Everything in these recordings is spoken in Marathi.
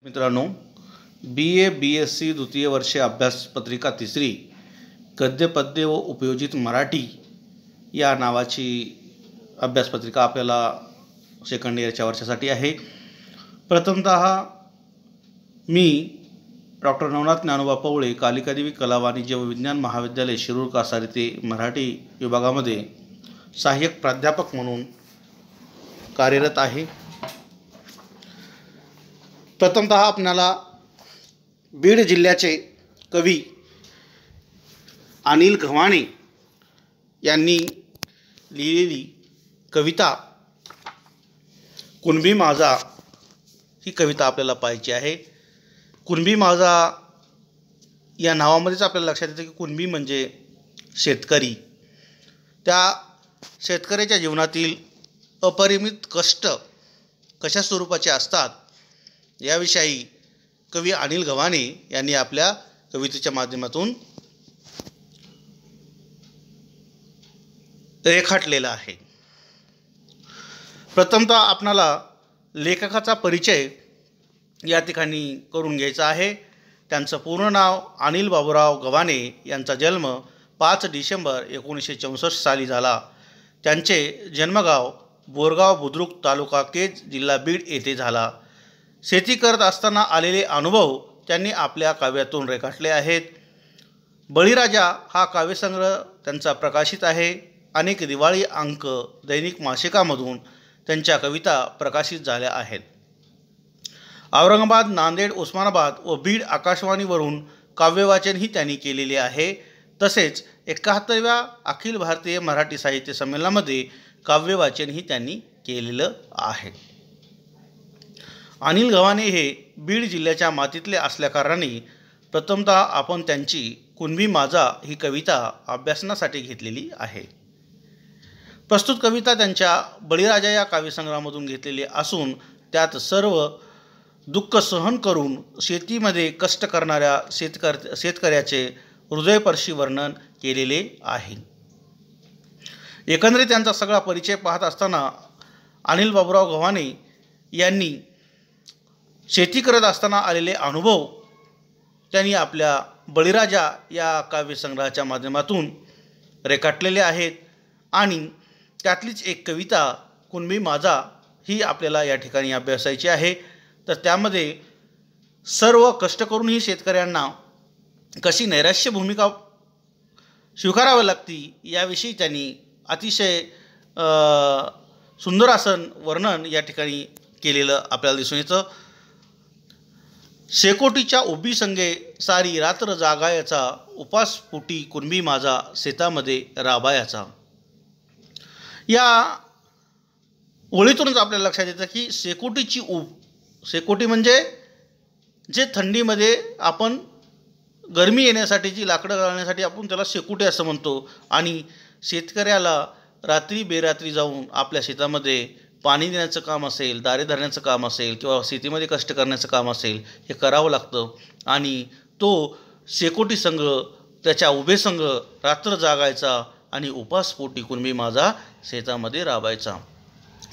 मित्रांनो, BA BSc द्वितीय वर्ष अभ्यासपत्रिका तिसरी गद्य पद्य व उपयोजित मराठी या नावाची अभ्यासपत्रिका आपल्याला सेकंड इयरच्या वर्षासाठी आहे। प्रथमतः मी डॉक्टर नवनाथ ज्ञानोबा पवळे कालिका देवी कला वाणिज्य व विज्ञान महाविद्यालय शिरूर कासार येथे मराठी विभागामध्ये सहाय्यक प्राध्यापक म्हणून कार्यरत आहे। प्रथमतः आपल्याला बीड जिल्ह्याचे कवी अनिल गव्हाणे यांनी लिहिलेली कविता कुणबी माझा ही कविता आपल्याला पाहायची आहे। कुणबी माझा या नावामध्येच आपल्याला लक्षात येतं की कुणबी म्हणजे शेतकरी। त्या शेतकऱ्याच्या जीवनातील अपरिमित कष्ट कशा स्वरूपाचे असतात याविषयी कवी अनिल गव्हाणे यांनी आपल्या कवितेच्या माध्यमातून रेखाटलेला आहे। प्रथमतः आपणाला लेखकाचा परिचय या ठिकाणी करून घ्यायचा आहे। त्यांचं पूर्ण नाव अनिल बाबूराव गव्हाणे, यांचा जन्म 5 डिसेंबर 1964 साली झाला। त्यांचे जन्मगाव बोरगाव बुद्रुक, तालुका केज, जिल्हा बीड येथे झाला। शेती करत असताना आलेले अनुभव त्यांनी आपल्या काव्यातून रेखाटले आहेत। बळीराजा हा काव्यसंग्रह त्यांचा प्रकाशित आहे। अनेक दिवाळी अंक दैनिक मासिकामधून त्यांच्या कविता प्रकाशित झाल्या आहेत। औरंगाबाद, नांदेड, उस्मानाबाद व बीड आकाशवाणीवरून काव्यवाचनही त्यांनी केलेले आहे। तसेच 71व्या अखिल भारतीय मराठी साहित्य संमेलनामध्ये काव्यवाचनही त्यांनी केलेलं आहे। अनिल गव्हाणे हे बीड जिल्ह्याच्या मातीतले असल्याकारणाने प्रथमतः आपण त्यांची कुणबी माझा ही कविता अभ्यासनासाठी घेतलेली आहे। प्रस्तुत कविता त्यांच्या बळीराजा या काव्यसंग्रहामधून घेतलेली असून त्यात सर्व दुःख सहन करून शेतीमध्ये कष्ट करणाऱ्या शेतकऱ्याचे हृदयस्पर्शी वर्णन केलेले आहे। एकंदरीत त्यांचा सगळा परिचय पाहत असताना अनिल बाबूराव गव्हाणे यांनी शेती करत असताना आलेले अनुभव त्यांनी आपल्या बळीराजा या काव्यसंग्रहाच्या माध्यमातून रेखाटलेले आहेत आणि त्यातलीच एक कविता कुणबी माझा ही आपल्याला या ठिकाणी अभ्यासायची आहे। तर त्यामध्ये सर्व कष्ट करूनही शेतकऱ्यांना कशी नैराश्य भूमिका स्वीकारावी लागती याविषयी त्यांनी अतिशय सुंदर असं वर्णन या ठिकाणी केलेलं आपल्याला दिसून येतं। शेकोटीच्या उभी संगे सारी रात्र जागायचा, उपासपोटी कुणबी माझा शेतामध्ये राबायाचा। या ओळीतूनच आपल्याला लक्षात येतं की शेकोटीची शेकोटी म्हणजे जे थंडीमध्ये आपण गरमी येण्यासाठीची लाकडं घालण्यासाठी आपण त्याला शेकोटी असं म्हणतो। आणि शेतकऱ्याला रात्री बेरात्री जाऊन आपल्या शेतामध्ये पाणी देण्याचं काम असेल, दारे धरण्याचं काम असेल किंवा शेतीमध्ये कष्ट करण्याचं काम असेल हे करावं लागतं। आणि तो शेकोटी संघ त्याच्या उभे संघ रात्र जागायचा आणि उपासपोटी कुणबी माझा शेतामध्ये राबायचा।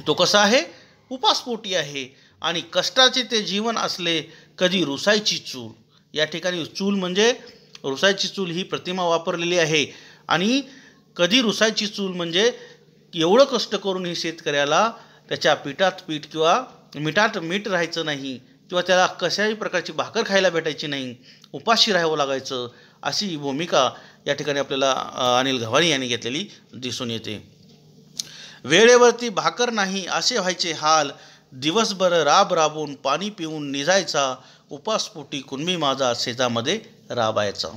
तो कसा आहे? उपासपोटी आहे आणि कष्टाचे ते जीवन असले कधी रुसायची चूल। या ठिकाणी चूल म्हणजे रुसायची चूल ही प्रतिमा वापरलेली आहे। आणि कधी रुसायची चूल म्हणजे एवढं कष्ट करूनही शेतकऱ्याला त्याच्या पिठात पीठ किंवा मिठात मीठ राहायचं नाही किंवा त्याला कशाही प्रकारची भाकर खायला भेटायची नाही, उपाशी राहावं लागायचं, अशी भूमिका या ठिकाणी आपल्याला अनिल गव्हाणे यांनी घेतलेली दिसून येते। वेळेवरती भाकर नाही असे व्हायचे हाल, दिवसभर राबून पाणी पिऊन निजायचा, उपासपोटी कुणबी माझा शेतामध्ये राबायचा।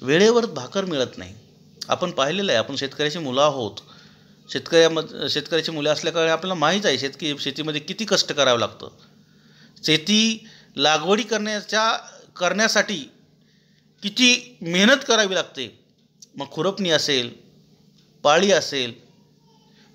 वेळेवर भाकर मिळत नाही, आपण पाहिलेलं आहे। आपण शेतकऱ्याची मुलं आहोत, शेतकऱ्याची मुले असल्याकारणे आपल्याला माहीत आहे शेतीमध्ये किती कष्ट करावं लागतं। शेती लागवडी करण्यासाठी किती मेहनत करावी लागते। मग खुरपणी असेल, पाळी असेल,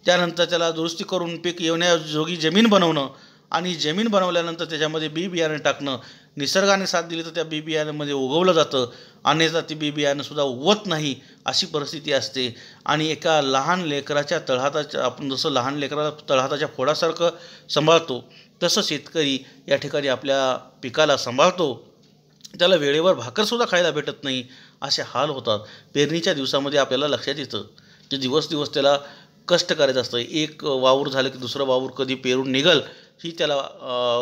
त्यानंतर त्याला दुरुस्ती करून पीक येण्याजोगी जमीन बनवणं आणि जमीन बनवल्यानंतर त्याच्यामध्ये बी बियाणं टाकणं, निसर्गाने साथ दिली तर त्या बी बियाण्यामध्ये उगवलं जातं, अन्यथा ती बी बियाणंसुद्धा उगवत नाही अशी परिस्थिती असते। आणि एका लहान लेकराच्या तळहाताच्या आपण जसं लहान लेकराला तळहाताच्या फोडासारखं सांभाळतो तसं शेतकरी या ठिकाणी आपल्या पिकाला सांभाळतो, त्याला वेळेवर भाकरसुद्धा खायला भेटत नाही, असे हाल होतात. पेरणीच्या दिवसामध्ये आपल्याला लक्षात येतं की दिवस दिवस त्याला कष्ट करायचं असतं. एक वावर झालं की दुसरं वावर कधी पेरून निघल ही त्याला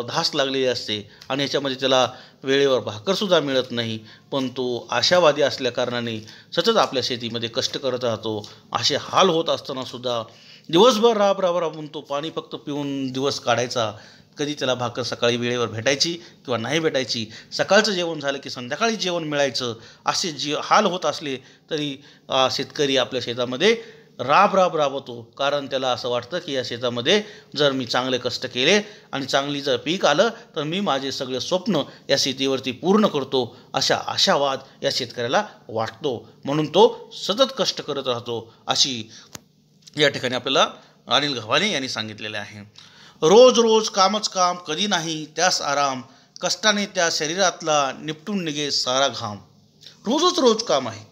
धास लागलेली असते आणि याच्यामध्ये त्याला वेळेवर भाकरसुद्धा मिळत नाही. पण तो आशावादी असल्याकारणाने सतत आपल्या शेतीमध्ये कष्ट करत राहतो. असे हाल होत असतानासुद्धा दिवसभर राबून तो पाणी फक्त पिऊन दिवस काढायचा. कधी त्याला भाकर सकाळी वेळेवर भेटायची किंवा नाही भेटायची, सकाळचं जेवण झालं की संध्याकाळी जेवण मिळायचं, असे हाल होत असले तरी शेतकरी आपल्या शेतामध्ये राबवतो. कारण त्याला असं वाटतं की या शेतामध्ये जर मी चांगले कष्ट केले आणि चांगली जर पीक आलं तर मी माझे सगळे स्वप्न या शेतीवरती पूर्ण करतो, अशा आशावाद या शेतकऱ्याला वाटतो. म्हणून तो सतत कष्ट करत राहतो, अशी या ठिकाणी आपल्याला अनिल गव्हाणे यांनी सांगितलेले आहे. रोज रोज कामच काम, कधी नाही त्यास आराम, कष्टाने त्या शरीरातला निपटून निघे सारा घाम. रोजच रोज काम आहे,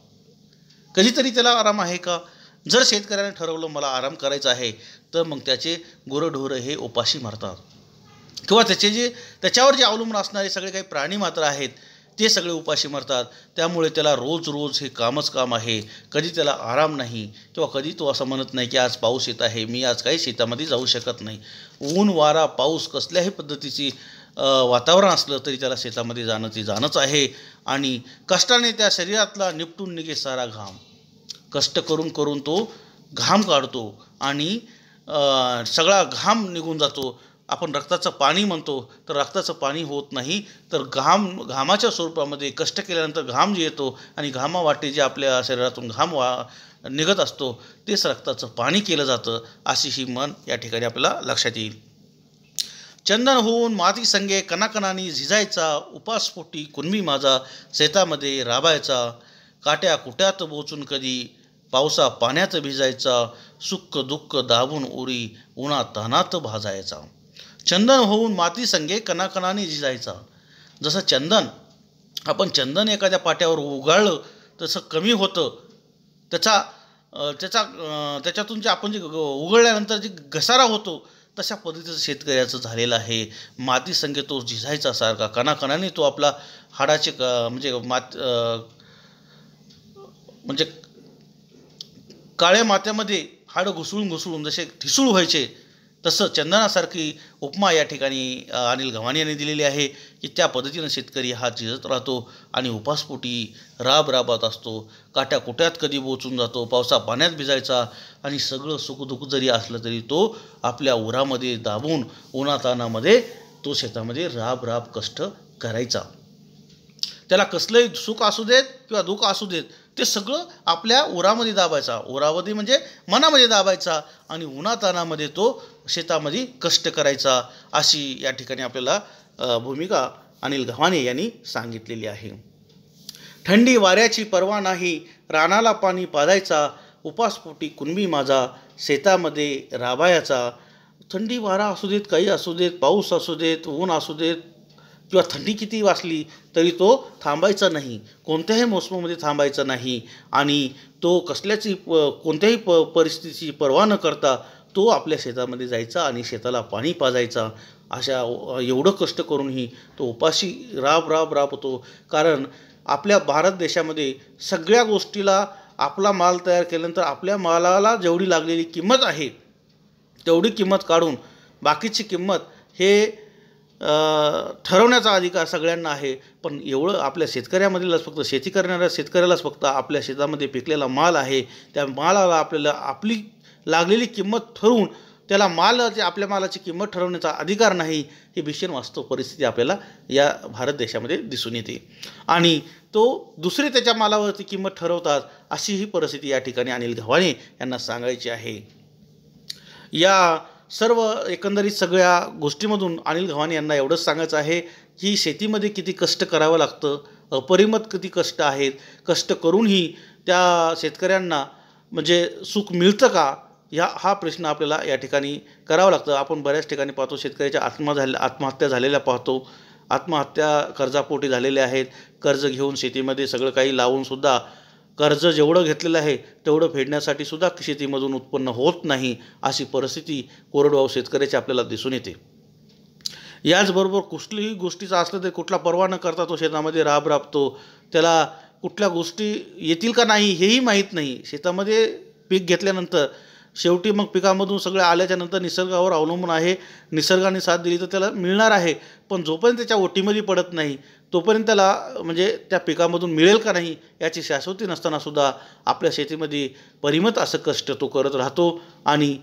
कधीतरी त्याला आराम आहे का? जर शेतकऱ्याने ठरवलं मला आराम करायचा आहे तर मग त्याचे गुरंढोरं हे उपाशी मरतात किंवा त्याच्यावर जे अवलंबून असणारे सगळे काही प्राणी मात्र आहेत ते सगळे उपाशी मरतात. त्यामुळे त्याला रोज रोज हे कामच काम आहे, कधी त्याला आराम नाही किंवा कधी तो असं म्हणत नाही की आज पाऊस येत आहे, मी आज काही शेतामध्ये जाऊ शकत नाही. ऊन वारा पाऊस कसल्याही पद्धतीची वातावरण असलं तरी त्याला शेतामध्ये जाणंच आहे. आणि कष्टाने त्या शरीरातला निपटून निघे सारा घाम. कष्ट करून तो घाम काढतो आणि सगळा घाम निघून जातो. आपण रक्ताचं पाणी म्हणतो तर रक्ताचं पाणी होत नाही, तर घामाच्या स्वरूपामध्ये कष्ट केल्यानंतर घाम जे येतो आणि घामावाटे जे आपल्या शरीरातून घाम निघत असतो तेच रक्ताचं पाणी केलं जातं, अशी ही म्हण या ठिकाणी आपल्याला लक्षात येईल. चंदन होऊन माती संगे कणाकणानी झिजायचा, उपासपोटी कुणबी माझा शेतामध्ये राबायचा, काट्या कुट्यात बोचून कधी पावसा पाण्यात भिजायचा, सुख दुःख दाबून उरी उन्हा तानात भाजायचा. चंदन होऊन माती संगे कणाकणाने झिजायचा. जसं चंदन एखाद्या पाट्यावर उगाळलं तसं कमी होतं, त्याच्यातून जे आपण उघळल्यानंतर जे घसारा होतो तशा पद्धतीचं शेतकऱ्याचं झालेलं आहे. माती संगे तो झिजायचा सारखा, कणाकणाने तो आपला हाडाचे म्हणजे काळ्या मात्यामध्ये हाडं घुसळून जसे ठिसूळ व्हायचे तसं चंदनासारखी उपमा या ठिकाणी अनिल गव्हाणे यांनी दिलेली आहे की त्या पद्धतीनं शेतकरी हा झिजत राहतो आणि उपासपोटी राबत असतो. काट्या कुट्यात कधी बोचून जातो, पावसा पाण्यात भिजायचा आणि सगळं सुखदुःख जरी असलं तरी तो आपल्या उरामध्ये दाबून उन्हातानामध्ये तो शेतामध्ये राब कष्ट करायचा. त्याला कसलंही सुख असू देत किंवा दुःख असू देत ते सगळं आपल्या उरामध्ये दाबायचा, उरामध्ये म्हणजे मनामध्ये दाबायचा आणि उन्हातानामध्ये तो शेतामध्ये कष्ट करायचा, अशी या ठिकाणी आपल्याला भूमिका अनिल गव्हाणे यांनी सांगितलेली आहे. थंडी वाऱ्याची पर्वा नाही, रानाला पाणी पाजायचा, उपासपोटी कुणबी माझा शेतामध्ये राबायचा. थंडी वारा असू देत, काही असू देत, पाऊस असू देत, ऊन असू देत किंवा थंडी किती वाजली तरी तो थांबायचा नाही, कोणत्याही मोसमामध्ये थांबायचा नाही आणि तो कोणत्याही परिस्थितीची पर्वा न करता तो आपल्या शेतामध्ये जायचा आणि शेताला पाणी पाजायचा. अशा एवढं कष्ट करूनही तो उपाशी राबतो. कारण आपल्या भारत देशामध्ये सगळ्या गोष्टीला आपला माल तयार केल्यानंतर आपल्या मालाला जेवढी लागलेली किंमत आहे तेवढी किंमत काढून बाकीची किंमत हे ठरवण्याचा अधिकार सगळ्यांना आहे. पण एवढं आपल्या शेतकऱ्यामधीलच फक्त शेती करणाऱ्या शेतकऱ्यालाच फक्त आपल्या शेतामध्ये पिकलेला माल आहे, त्या मालाला आपल्याला आपली लागलेली किंमत ठरवून त्याला आपल्या मालाची किंमत ठरवण्याचा अधिकार नाही. ही भीषण वास्तव परिस्थिती आपल्याला या भारत देशामध्ये दिसून येते आणि तो दुसरे त्याच्या मालावरती किंमत ठरवतात, अशी ही परिस्थिती या ठिकाणी अनिल गव्हाणे यांना सांगायची आहे. या सर्व एकंदरीत सगळ्या गोष्टीमधून अनिल गव्हाणे यांना एवढंच सांगायचं आहे की शेतीमध्ये किती कष्ट करावं लागतं, अपरिमित किती कष्ट आहेत, कष्ट करूनही त्या शेतकऱ्यांना म्हणजे सुख मिळतं का, हा प्रश्न आपल्याला या ठिकाणी करावा लागतं. आपण बऱ्याच ठिकाणी पाहतो शेतकऱ्याच्या आत्महत्या झालेल्या पाहतो, आत्महत्या कर्जापोटी झालेल्या आहेत. कर्ज घेऊन शेतीमध्ये सगळं काही लावूनसुद्धा कर्ज जेवढं घेतलेलं आहे तेवढं फेडण्यासाठी सुद्धा शेतीमधून उत्पन्न होत नाही, अशी परिस्थिती कोरडवाहू शेतकऱ्याची आपल्याला दिसून येते. याचबरोबर कुठलीही गोष्टीचं असलं तरी कुठला पर्वा न करता तो शेतामध्ये राबतो. त्याला कुठल्या गोष्टी येतील का नाही हेही माहीत नाही. शेतामध्ये पीक घेतल्यानंतर शेवटी मग पिकामधून सगळं आल्याच्या नंतर निसर्गावर अवलंबून आहे. निसर्गाने साथ दिली तर त्याला मिळणार आहे, पण जोपर्यंत त्याच्या ओटीमध्ये पडत नाही तोपर्यंत त्याला म्हणजे त्या पिकामधून मिळेल का नाही याची शाश्वती नसतानासुद्धा आपल्या शेतीमध्ये परिमित असं कष्ट तो करत राहतो आणि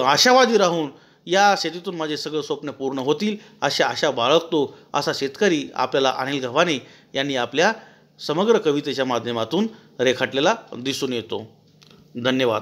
आशावादी राहून या शेतीतून माझे सगळं स्वप्न पूर्ण होतील अशा आशा बाळगतो. असा शेतकरी आपल्याला अनिल गव्हाणे यांनी आपल्या समग्र कवितेच्या माध्यमातून रेखाटलेला दिसून येतो. धन्यवाद.